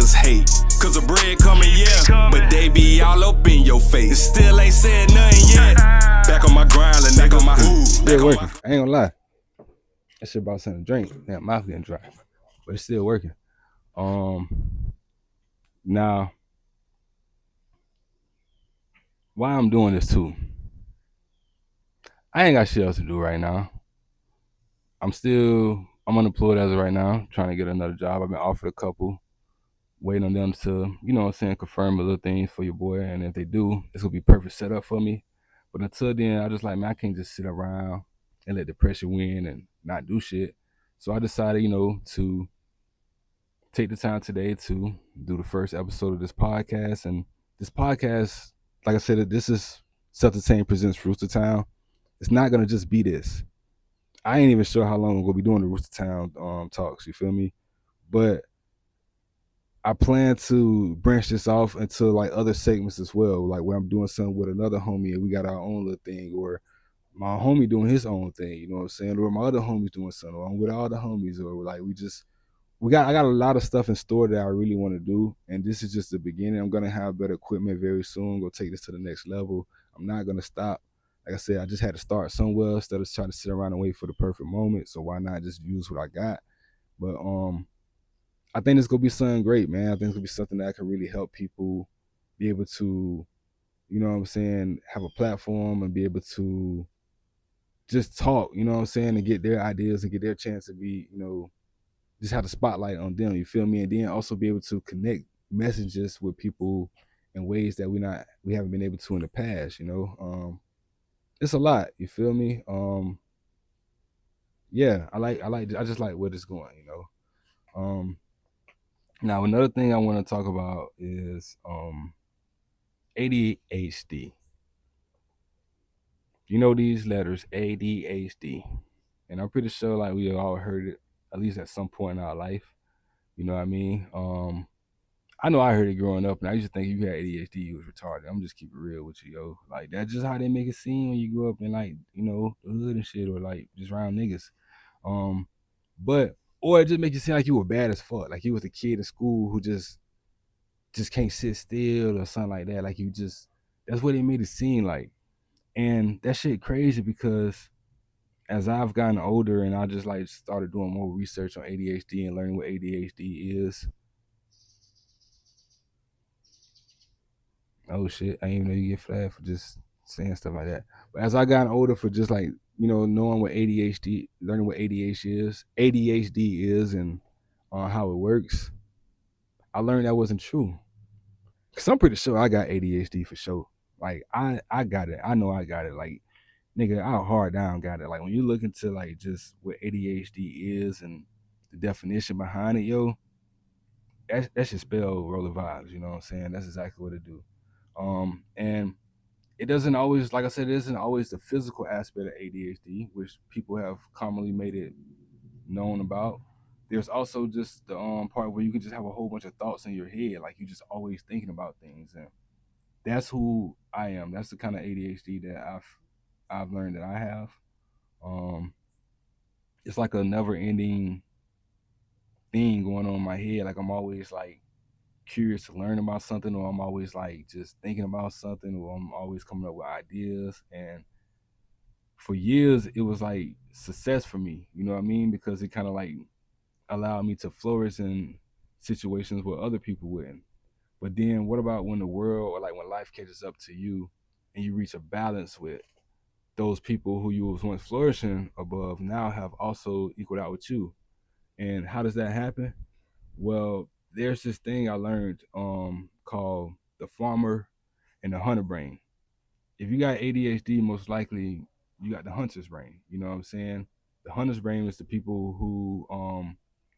niggas hate. Cause the bread coming, yeah, but they be all up in your face. Still ain't said nothing yet. Back on my grind, a nigga on my hood. Still working. I ain't gonna lie. That shit about something to drink. Damn, mouth getting dry. But it's still working. Now, why I'm doing this too? I ain't got shit else to do right now. I'm unemployed as of right now, trying to get another job. I've been offered a couple, waiting on them to, you know what I'm saying, confirm a little things for your boy. And if they do, it's gonna be perfect setup for me. But until then, I just like, man, I can't just sit around and let the pressure win and not do shit. So I decided, you know, to take the time today to do the first episode of this podcast. And this podcast, like I said, this is Self-Detained presents ROOSTERTOWN. It's not gonna just be this. I ain't even sure how long I'm gonna be doing the ROOSTERTOWN talks, you feel me? But I plan to branch this off into like other segments as well, like where I'm doing something with another homie and we got our own little thing, or my homie doing his own thing, you know what I'm saying? Or my other homies doing something, or I'm with all the homies, or like I got a lot of stuff in store that I really want to do, and this is just the beginning. I'm gonna have better equipment very soon. Go take this to the next level. I'm not gonna stop. Like I said, I just had to start somewhere instead of trying to sit around and wait for the perfect moment. So why not just use what I got? But I think it's gonna be something great, man. I think it's gonna be something that can really help people be able to, you know what I'm saying, have a platform and be able to just talk, you know what I'm saying, and get their ideas and get their chance to be, you know, just have the spotlight on them, you feel me? And then also be able to connect messages with people in ways that we haven't been able to in the past, you know. It's a lot, you feel me? Yeah, I just like where it's going, you know. Now another thing I want to talk about is ADHD. You know these letters, ADHD. And I'm pretty sure like we all heard it at least at some point in our life. You know what I mean? I know I heard it growing up, and I used to think if you had ADHD, you was retarded. I'm just keep it real with you, yo. Like that's just how they make it seem when you grow up in like, you know, the hood and shit, or like just around niggas. But or it just make you seem like you were bad as fuck, like you was a kid in school who just can't sit still or something like that. Like that's what it made it seem like, and that shit crazy because as I've gotten older and I just like started doing more research on ADHD and learning what ADHD is. Oh shit, I didn't even know you get flagged for just saying stuff like that. But as I got older, for just like, you know, knowing what ADHD, learning what ADHD is and how it works, I learned that wasn't true. Cause I'm pretty sure I got ADHD for sure. Like I got it. I know I got it. Like nigga, I hard down got it. Like when you look into like just what ADHD is and the definition behind it, yo, that should spell roller vibes. You know what I'm saying? That's exactly what it do. And it doesn't always, like I said, it isn't always the physical aspect of ADHD, which people have commonly made it known about. There's also just the part where you can just have a whole bunch of thoughts in your head, like you just always thinking about things, and that's who I am. That's the kind of ADHD that I've learned that I have. It's like a never-ending thing going on in my head. Like I'm always like curious to learn about something, or I'm always like just thinking about something, or I'm always coming up with ideas. And for years it was like success for me, you know what I mean? Because it kind of like allowed me to flourish in situations where other people wouldn't. But then what about when the world, or like when life catches up to you and you reach a balance with those people who you was once flourishing above now have also equaled out with you? And how does that happen? Well, there's this thing I learned called the farmer and the hunter brain. If you got ADHD, most likely you got the hunter's brain. You know what I'm saying? The hunter's brain is the people who,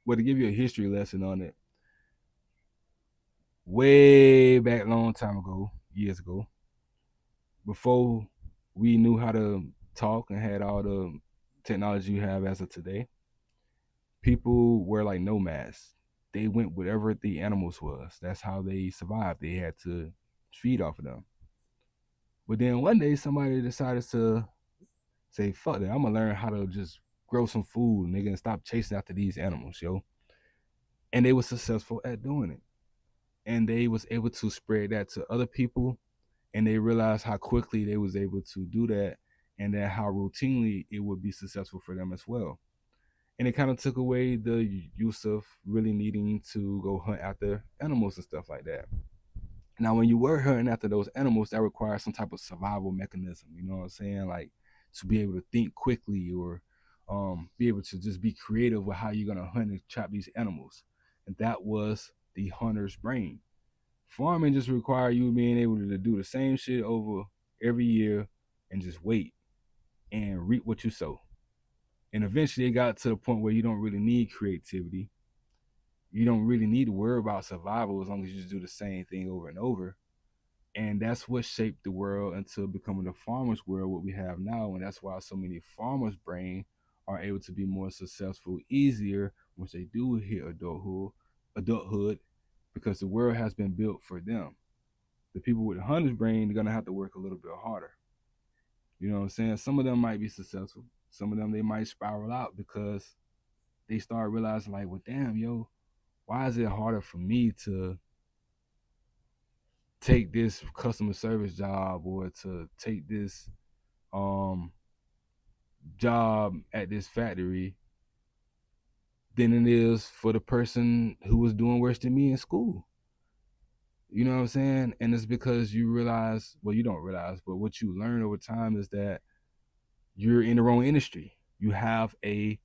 well, to give you a history lesson on it, way back a long time ago, years ago, before we knew how to talk and had all the technology you have as of today, people were like nomads. They went wherever the animals was. That's how they survived. They had to feed off of them. But then one day somebody decided to say, fuck that, I'm gonna learn how to just grow some food, nigga, and stop chasing after these animals, yo. And they were successful at doing it. and they was able to spread that to other people, and they realized how quickly they was able to do that, and then how routinely it would be successful for them as well. And it kind of took away the use of really needing to go hunt after animals and stuff like that. Now, when you were hunting after those animals, that requires some type of survival mechanism. You know what I'm saying? Like to be able to think quickly, or be able to just be creative with how you're gonna hunt and trap these animals. And that was the hunter's brain. Farming just require you being able to do the same shit over every year and just wait and reap what you sow. And eventually it got to the point where you don't really need creativity. You don't really need to worry about survival as long as you just do the same thing over and over. And that's what shaped the world into becoming the farmer's world, what we have now. And that's why so many farmers' brain are able to be more successful easier once they do hit adulthood, because the world has been built for them. The people with the hunter's brain, they're gonna have to work a little bit harder. You know what I'm saying? Some of them might be successful. Some of them they might spiral out because they start realizing like, well, damn, yo, why is it harder for me to take this customer service job, or to take this um job at this factory, than it is for the person who was doing worse than me in school? You know what I'm saying? And it's because you realize, well, you don't realize, but what you learn over time is that you're in the wrong industry. You have a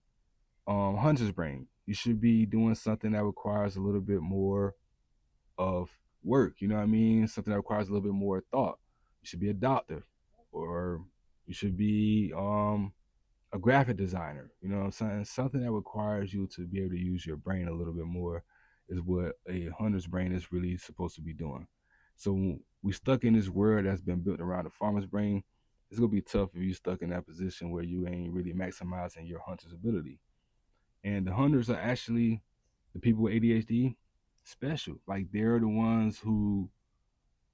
hunter's brain. You should be doing something that requires a little bit more of work. You know what I mean? Something that requires a little bit more thought. You should be a doctor, or you should be a graphic designer. You know what I'm saying? Something that requires you to be able to use your brain a little bit more is what a hunter's brain is really supposed to be doing. So we stuck in this world that's been built around the farmer's brain. It's gonna be tough if you stuck in that position where you ain't really maximizing your hunter's ability. And the hunters are actually the people with ADHD special. Like they're the ones who,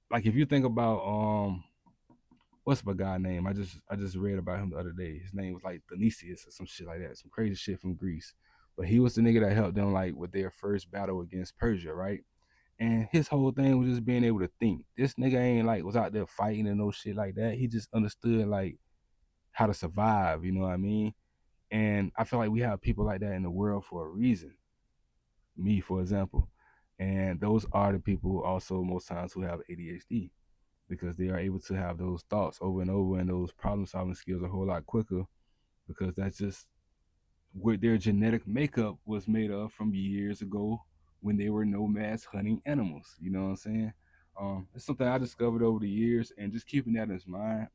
like if you think about what's my guy name? I just read about him the other day. His name was like Dionysius or some shit like that, some crazy shit from Greece. But he was the nigga that helped them like with their first battle against Persia, right? And his whole thing was just being able to think. This nigga ain't like was out there fighting and no shit like that. He just understood like how to survive, you know what I mean? And I feel like we have people like that in the world for a reason. Me, for example. And those are the people also most times who have ADHD, because they are able to have those thoughts over and over, and those problem solving skills a whole lot quicker, because that's just what their genetic makeup was made of from years ago when they were nomads hunting animals. You know what I'm saying? It's something I discovered over the years, and just keeping that in mind,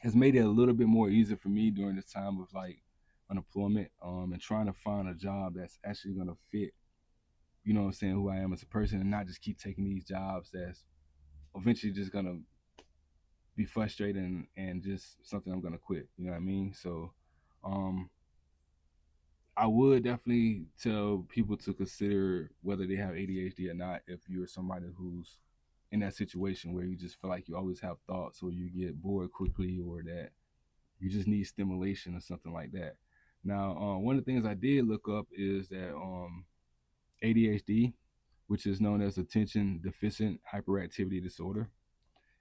has made it a little bit more easier for me during this time of like unemployment, and trying to find a job that's actually gonna fit, you know what I'm saying, who I am as a person, and not just keep taking these jobs that's eventually just gonna be frustrating and just something I'm gonna quit. You know what I mean? So um I would definitely tell people to consider whether they have ADHD or not if you're somebody who's in that situation where you just feel like you always have thoughts, or you get bored quickly, or that you just need stimulation or something like that. Now, one of the things I did look up is that ADHD, which is known as attention deficit hyperactivity disorder,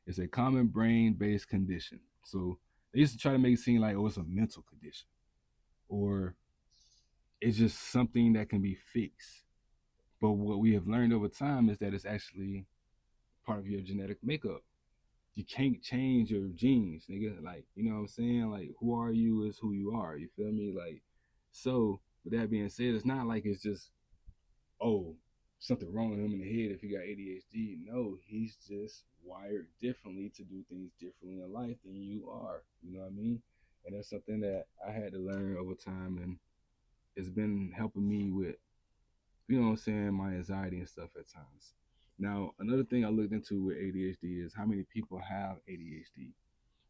is a common brain-based condition. So they used to try to make it seem like, oh, it's a mental condition, or it's just something that can be fixed. But what we have learned over time is that it's actually part of your genetic makeup. You can't change your genes, nigga. Like, you know what I'm saying? Like, who are you is who you are. You feel me? Like, so with that being said, it's not like it's just, oh, something wrong with him in the head if he got ADHD. No, he's just wired differently to do things differently in life than you are. You know what I mean? And that's something that I had to learn over time, and it's been helping me with, you know what I'm saying, my anxiety and stuff at times. Now, another thing I looked into with ADHD is how many people have ADHD.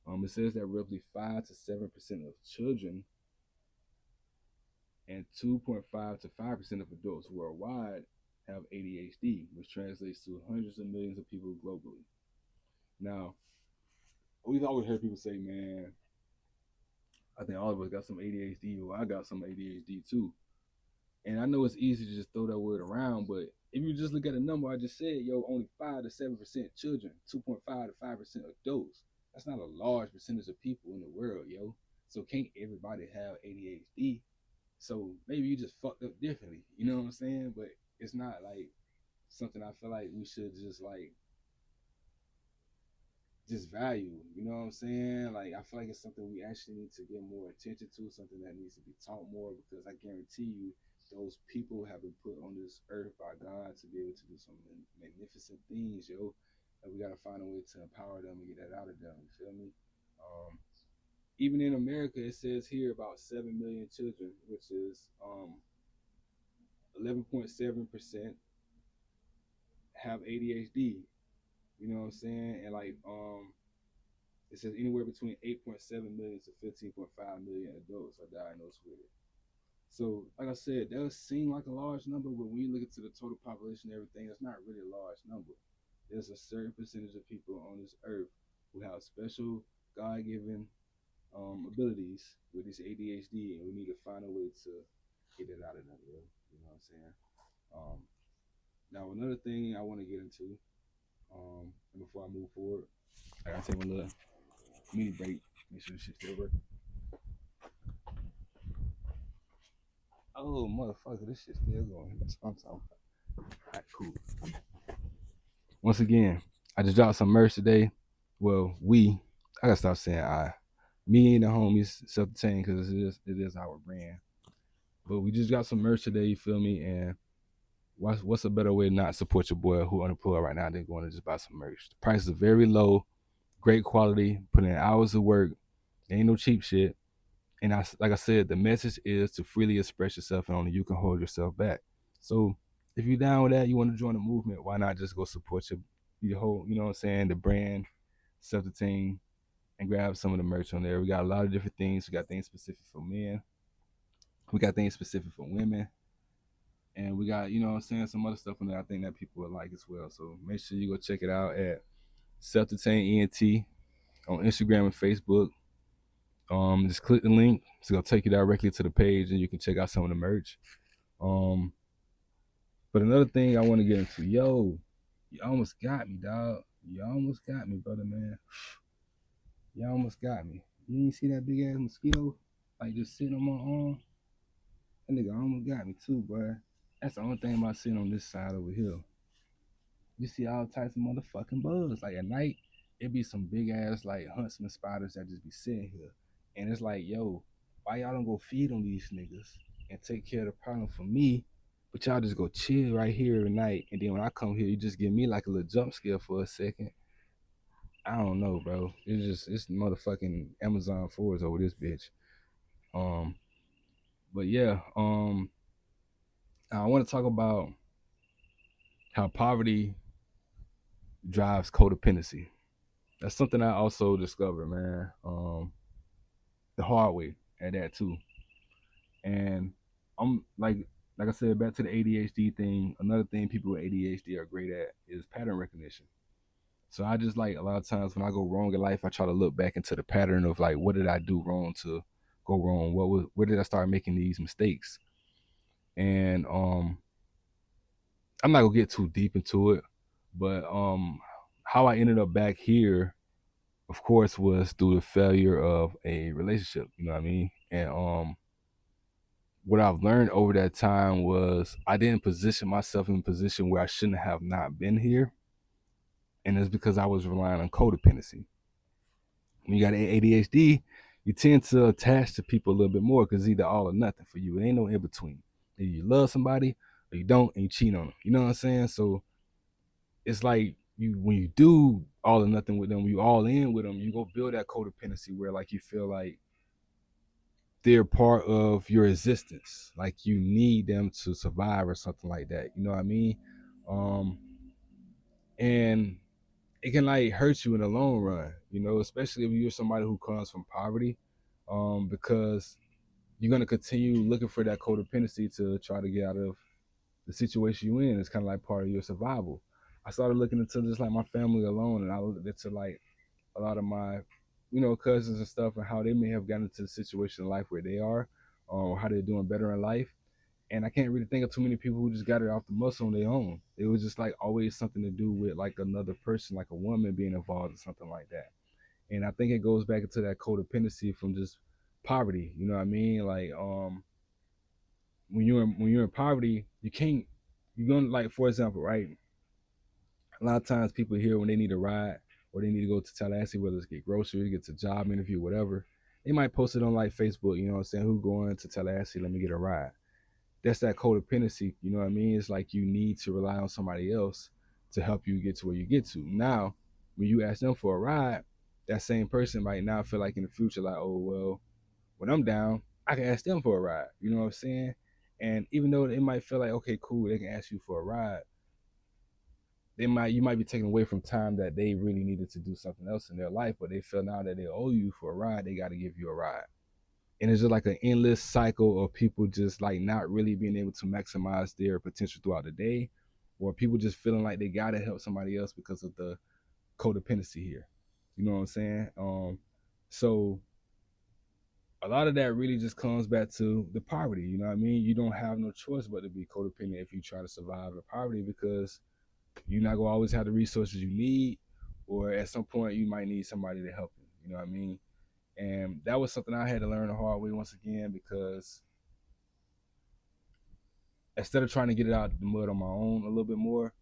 It says that roughly 5 to 7% of children and 2.5 to 5% of adults worldwide have ADHD, which translates to hundreds of millions of people globally. Now, we've always heard people say, man, I think all of us got some ADHD, or I got some ADHD too. And I know it's easy to just throw that word around, but if you just look at the number I just said, only 5 to 7% children, 2.5 to 5% adults. That's not a large percentage of people in the world, yo. So can't everybody have ADHD? So maybe you just fucked up differently, you know what I'm saying? But it's not like something I feel like we should just value, you know what I'm saying? Like, I feel like it's something we actually need to give more attention to, something that needs to be taught more, because I guarantee you those people have been put on this earth by God to be able to do some magnificent things, yo. And we got to find a way to empower them and get that out of them, you feel me? Even in America, it says here about 7 million children, which is 11.7% have ADHD. You know what I'm saying? And like it says anywhere between 8.7 million to 15.5 million adults are diagnosed with it. So, like I said, that does seem like a large number, but when you look into the total population and everything, it's not really a large number. There's a certain percentage of people on this earth who have special God-given abilities with this ADHD, and we need to find a way to get it out of them. You know what I'm saying? Um, Now, another thing I want to get into, and before I move forward, I gotta take a little mini break, make sure the shit's still working. Oh, motherfucker, this shit's still going. That's what I'm talking about. All right, cool. Once again, I just dropped some merch today. Well, I gotta stop saying me and the homies, self-detained, because it is our brand. But we just got some merch today, you feel me? And what's a better way to not support your boy who unemployed right now than going to just buy some merch? The prices are very low, great quality, put in hours of work, ain't no cheap shit. And like I said, the message is to freely express yourself, and only you can hold yourself back. So if you're down with that, you want to join the movement, why not just go support your whole, you know what I'm saying, the brand, self-detained, and grab some of the merch on there. We got a lot of different things. We got things specific for men. We got things specific for women. And we got, you know what I'm saying, some other stuff on there I think that people will like as well. So make sure you go check it out at selfdetainedent on Instagram and Facebook. Just click the link. It's gonna take you directly to the page, and you can check out some of the merch. But another thing I want to get into, you almost got me, dog. You almost got me, brother, man. You almost got me. You didn't see that big ass mosquito, like just sitting on my arm? That nigga almost got me too, boy. That's the only thing about sitting on this side over here. You see all types of motherfucking bugs. Like at night, it be some big ass like huntsman spiders that just be sitting here. And it's like, why y'all don't go feed on these niggas and take care of the problem for me? But y'all just go chill right here every night. And then when I come here, you just give me like a little jump scare for a second. I don't know, bro. It's motherfucking Amazon forwards over this bitch. But yeah, I want to talk about how poverty drives codependency. That's something I also discovered, man. The hard way at that too. And I'm like I said, back to the ADHD thing. Another thing people with ADHD are great at is pattern recognition. So I just like a lot of times when I go wrong in life, I try to look back into the pattern of like, what did I do wrong to go wrong? Where did I start making these mistakes? And I'm not gonna get too deep into it, but how I ended up back here, of course, was through the failure of a relationship. You know what I mean? And what I've learned over that time was I didn't position myself in a position where I shouldn't have not been here, and it's because I was relying on codependency. When you got ADHD, you tend to attach to people a little bit more because it's either all or nothing for you. It ain't no in between. Either you love somebody or you don't, and you cheat on them. You know what I'm saying? So it's like when you do all or nothing with them, when you all in with them, you go build that codependency where like you feel like they're part of your existence, like you need them to survive or something like that. You know what I mean? And it can like hurt you in the long run, especially if you're somebody who comes from poverty, because you're gonna continue looking for that codependency to try to get out of the situation you're in. It's kind of like part of your survival. I started looking into just like my family alone, and I looked into like a lot of my, cousins and stuff, and how they may have gotten into the situation in life where they are, or how they're doing better in life. And I can't really think of too many people who just got it off the muscle on their own. It was just like always something to do with like another person, like a woman being involved or something like that. And I think it goes back into that codependency from just poverty. You know what I mean? Like when you're in poverty, you can't, you're gonna, like, for example, right? A lot of times people here when they need a ride or they need to go to Tallahassee, whether it's get groceries, get to a job interview, whatever, they might post it on like Facebook, you know what I'm saying? Who going to Tallahassee? Let me get a ride. That's that codependency, you know what I mean? It's like you need to rely on somebody else to help you get to where you get to. Now, when you ask them for a ride, that same person might now feel like in the future, like, oh, well, when I'm down, I can ask them for a ride. You know what I'm saying? And even though it might feel like, okay, cool, they can ask you for a ride, you might be taken away from time that they really needed to do something else in their life, but they feel now that they owe you for a ride, they got to give you a ride. And it's just like an endless cycle of people just like not really being able to maximize their potential throughout the day, or people just feeling like they got to help somebody else because of the codependency here. You know what I'm saying? So a lot of that really just comes back to the poverty. You know what I mean? You don't have no choice but to be codependent if you try to survive in poverty, because you're not gonna always have the resources you need, or at some point you might need somebody to help you. You know what I mean? And that was something I had to learn the hard way once again, because instead of trying to get it out of the mud on my own a little bit more,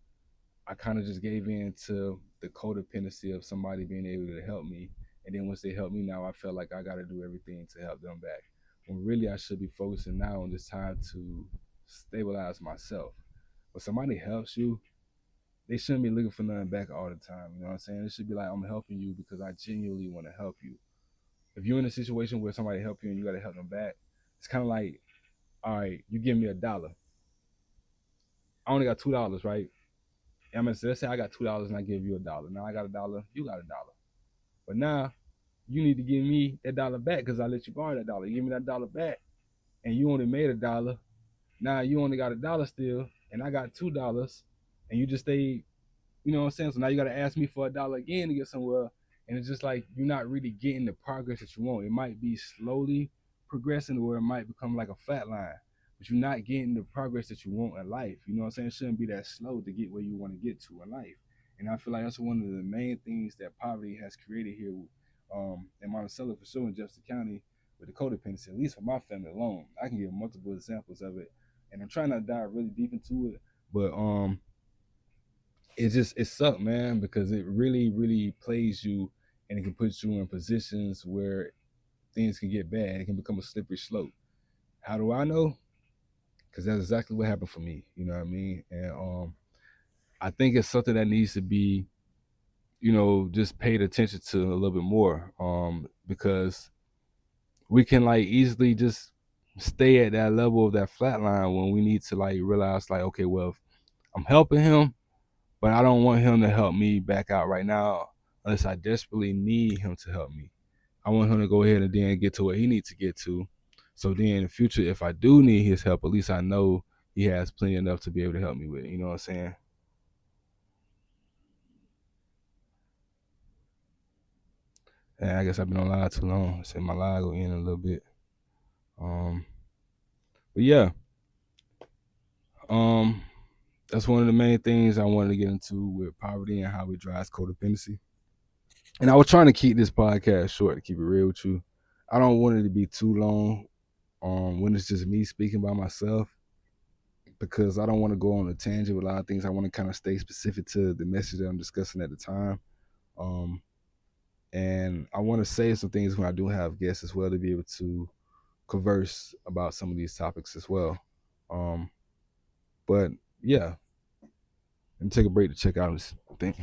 I kind of just gave in to the codependency of somebody being able to help me. And then once they help me now, I felt like I got to do everything to help them back. When really I should be focusing now on this time to stabilize myself. When somebody helps you, they shouldn't be looking for nothing back all the time. You know what I'm saying? It should be like, I'm helping you because I genuinely want to help you. If you're in a situation where somebody help you and you got to help them back, it's kind of like, all right, you give me $1. I only got $2, right? I mean, so let's say I got $2 and I give you $1. Now I got $1, you got $1. But now you need to give me that dollar back because I let you borrow that dollar. You give me that dollar back, and you only made $1. Now you only got $1 still, and I got $2, and you just stayed. You know what I'm saying? So now you got to ask me for $1 again to get somewhere, and it's just like you're not really getting the progress that you want. It might be slowly progressing, or it might become like a flat line, but you're not getting the progress that you want in life. You know what I'm saying? It shouldn't be that slow to get where you want to get to in life. And I feel like that's one of the main things that poverty has created here in Monticello, for sure, in Jefferson County, with the codependency, at least for my family alone. I can give multiple examples of it, and I'm trying not to dive really deep into it, but it sucked, man, because it really, really plays you, and it can put you in positions where things can get bad. It can become a slippery slope. How do I know? Because that's exactly what happened for me. You know what I mean? And I think it's something that needs to be, just paid attention to a little bit more. Because we can like easily just stay at that level of that flat line when we need to like realize like, okay, well, I'm helping him, but I don't want him to help me back out right now unless I desperately need him to help me. I want him to go ahead and then get to where he needs to get to. So then in the future, if I do need his help, at least I know he has plenty enough to be able to help me with. You know what I'm saying? And I guess I've been on live too long. So my live go in a little bit. But yeah, that's one of the main things I wanted to get into with poverty and how it drives codependency. And I was trying to keep this podcast short, to keep it real with you. I don't want it to be too long when it's just me speaking by myself, because I don't want to go on a tangent with a lot of things. I want to kind of stay specific to the message that I'm discussing at the time. And I want to say some things when I do have guests as well, to be able to converse about some of these topics as well. But yeah, let me take a break to check out this thing.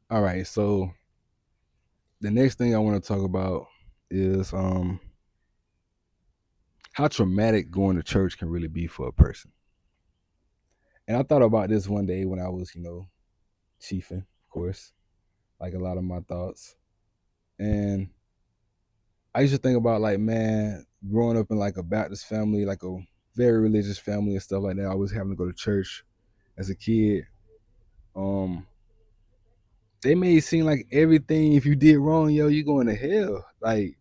All right, so the next thing I want to talk about is how traumatic going to church can really be for a person. And I thought about this one day when I was, chiefing, of course, like a lot of my thoughts. And I used to think about, like, man, growing up in like a Baptist family, like a very religious family and stuff like that, always having to go to church. as a kid, they made it seem like everything, if you did wrong, yo, you going to hell. Like,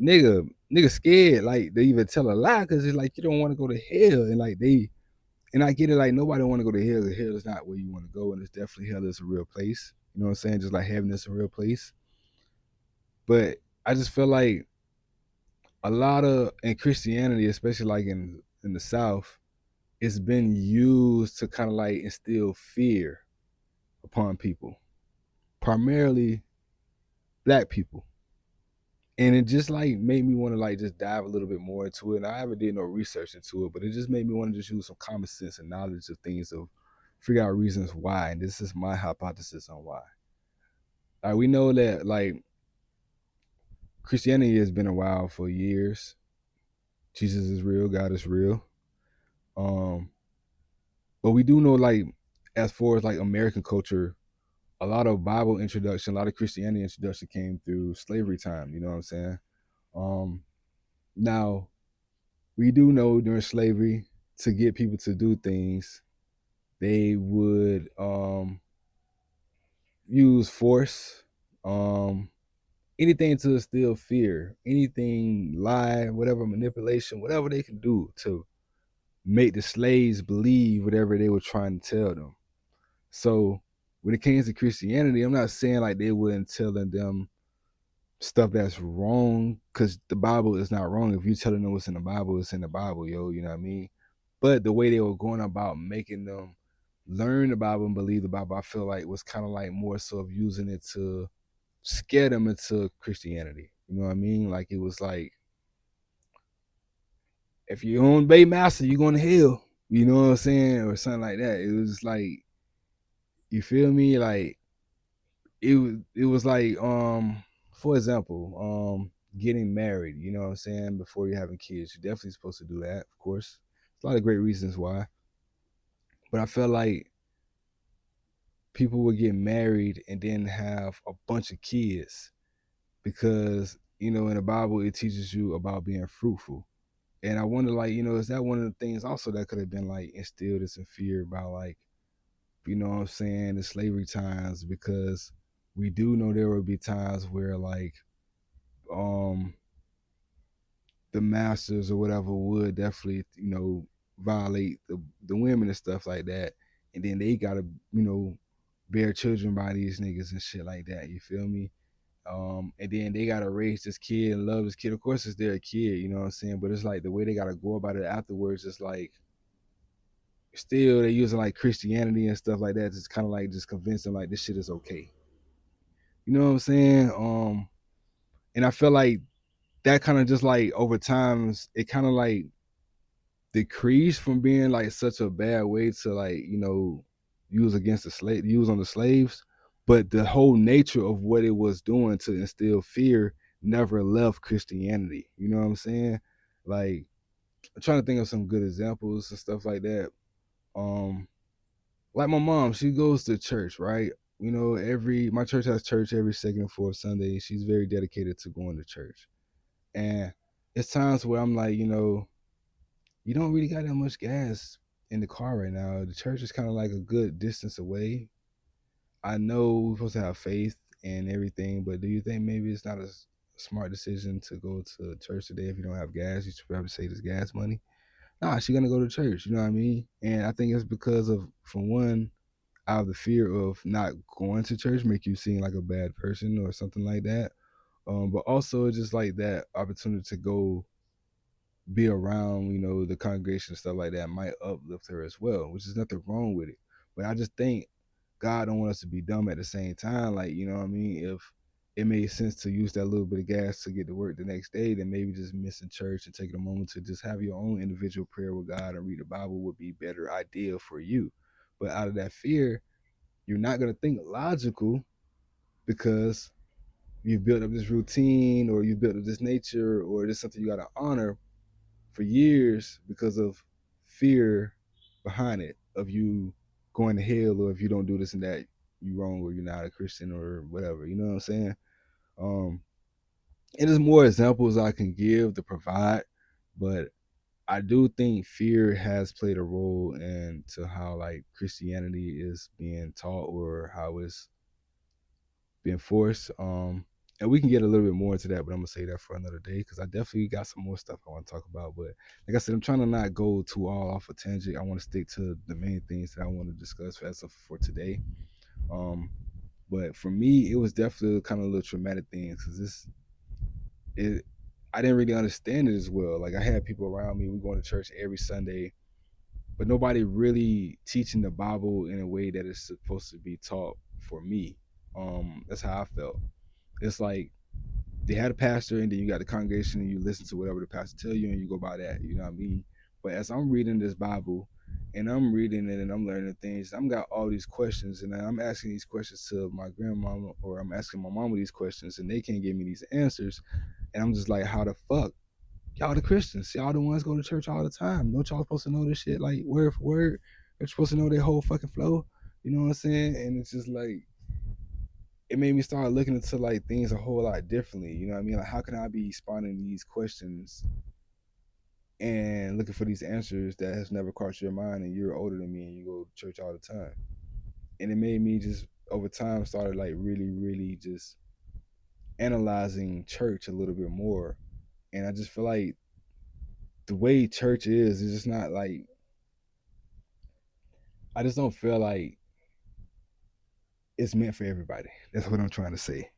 nigga scared, like, they even tell a lie because it's like you don't want to go to hell. And like and I get it, like nobody want to go to hell. Hell is not where you want to go, and it's definitely hell is a real place. You know what I'm saying? Just like heaven is a real place. But I just feel like a lot of in Christianity, especially like in the South, it's been used to kind of like instill fear upon people, primarily black people. And it just like made me want to like just dive a little bit more into it. And I haven't did no research into it, but it just made me want to just use some common sense and knowledge of things of figure out reasons why. And this is my hypothesis on why. Like, we know that like Christianity has been around for years. Jesus is real, God is real. But we do know, like, as far as like American culture, a lot of Bible introduction, a lot of Christianity introduction came through slavery time. You know what I'm saying? Now we do know during slavery, to get people to do things, they would use force, anything to instill fear, anything, lie, whatever, manipulation, whatever they can do to make the slaves believe whatever they were trying to tell them. So when it came to Christianity, I'm not saying like they weren't telling them stuff that's wrong, because the Bible is not wrong. If you telling them what's in the Bible, it's in the Bible, yo. You know what I mean? But the way they were going about making them learn the Bible and believe the Bible, I feel like was kind of like more so of using it to scare them into Christianity. You know what I mean? Like, it was like, if you own Baymaster, you're going to hell. You know what I'm saying? Or something like that. It was like, you feel me? Like, it was like, for example, getting married, you know what I'm saying, before you're having kids. You're definitely supposed to do that, of course. There's a lot of great reasons why. But I felt like people would get married and then have a bunch of kids because, you know, in the Bible it teaches you about being fruitful. And I wonder, like, you know, is that one of the things also that could have been like instilled as some fear about, like, you know what I'm saying, the slavery times? Because we do know there will be times where like the masters or whatever would definitely, you know, violate the women and stuff like that, and then they gotta, you know, bear children by these niggas and shit like that. You feel me? And then they gotta raise this kid and love this kid. Of course, it's their kid, you know what I'm saying? But it's like the way they gotta go about it afterwards. It's like still they're using like Christianity and stuff like that. Just kind of like just convince them like this shit is okay. You know what I'm saying? And I feel like that kind of just like over times it kind of like decreased from being like such a bad way to, like, you know, use against the slave, use on the slaves. But the whole nature of what it was doing to instill fear never left Christianity. You know what I'm saying? Like, I'm trying to think of some good examples and stuff like that. Like my mom, she goes to church, right? You know, my church has church every second and fourth Sunday. She's very dedicated to going to church. And it's times where I'm like, you know, you don't really got that much gas in the car right now. The church is kind of like a good distance away. I know we're supposed to have faith and everything, but do you think maybe it's not a smart decision to go to church today if you don't have gas? You should probably save this gas money. Nah, she's gonna go to church. You know what I mean? And I think it's because of, for one, out of the fear of not going to church make you seem like a bad person or something like that. But also it's just like that opportunity to go be around, you know, the congregation and stuff like that might uplift her as well, which is nothing wrong with it. But I just think God don't want us to be dumb at the same time. Like, you know what I mean? If it made sense to use that little bit of gas to get to work the next day, then maybe just missing church and taking a moment to just have your own individual prayer with God and read the Bible would be better idea for you. But out of that fear, you're not going to think logical because you've built up this routine or you built up this nature or this something you got to honor for years because of fear behind it of you going to hell, or if you don't do this and that, you wrong, or you're not a Christian or whatever. You know what I'm saying? And there's more examples I can give to provide, but I do think fear has played a role into how like Christianity is being taught or how it's being forced. And we can get a little bit more into that, but I'm gonna say that for another day because I definitely got some more stuff I want to talk about. But like I said, I'm trying to not go too all off a tangent. I want to stick to the main things that I want to discuss as of for today. But for me, it was definitely kind of a little traumatic thing because it I didn't really understand it as well. Like I had people around me, we going to church every Sunday, but nobody really teaching the Bible in a way that it's supposed to be taught for me. That's how I felt. It's like they had a pastor and then you got the congregation and you listen to whatever the pastor tell you and you go by that, you know what I mean? But as I'm reading this Bible and I'm reading it and I'm learning things, I'm got all these questions and I'm asking these questions to my grandmama or I'm asking my mama these questions and they can't give me these answers. And I'm just like, how the fuck? Y'all the Christians, y'all the ones go to church all the time. Don't y'all supposed to know this shit like word for word? You're supposed to know their whole fucking flow. You know what I'm saying? And it's just like it made me start looking into like things a whole lot differently. You know what I mean? Like how can I be spawning these questions and looking for these answers that has never crossed your mind and you're older than me and you go to church all the time. And it made me just over time started like really, really just analyzing church a little bit more. And I just feel like the way church is just not like I just don't feel like it's meant for everybody. That's what I'm trying to say.